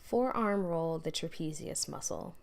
Forearm roll the trapezius muscle.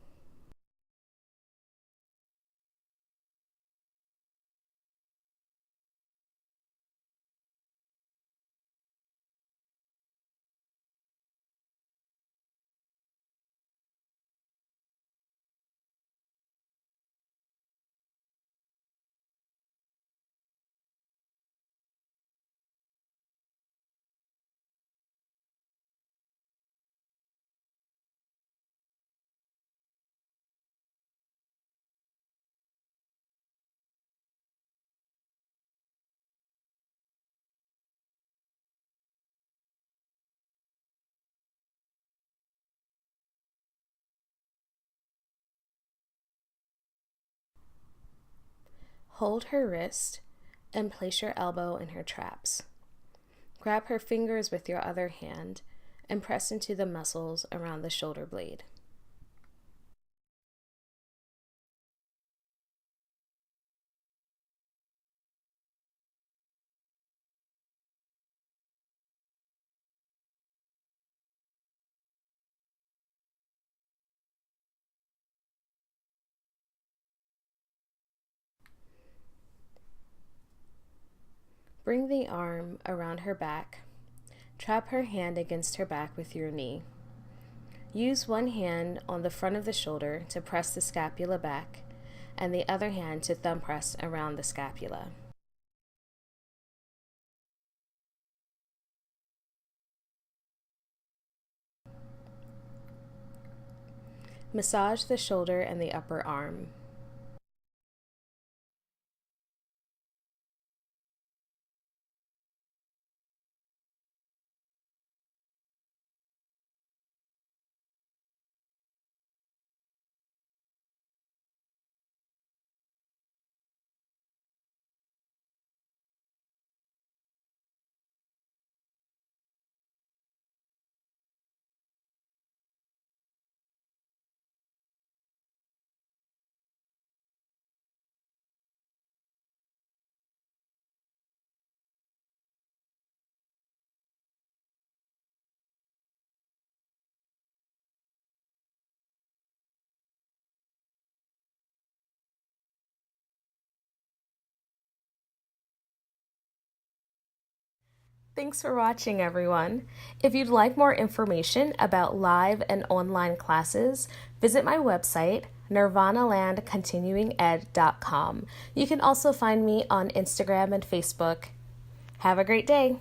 Hold her wrist and place your elbow in her traps. Grab her fingers with your other hand and press into the muscles around the shoulder blade. Bring the arm around her back. Trap her hand against her back with your knee. Use one hand on the front of the shoulder to press the scapula back, and the other hand to thumb press around the scapula. Massage the shoulder and the upper arm. Thanks for watching, everyone. If you'd like more information about live and online classes, visit my website, nirvanalandcontinuinged.com. You can also find me on Instagram and Facebook. Have a great day.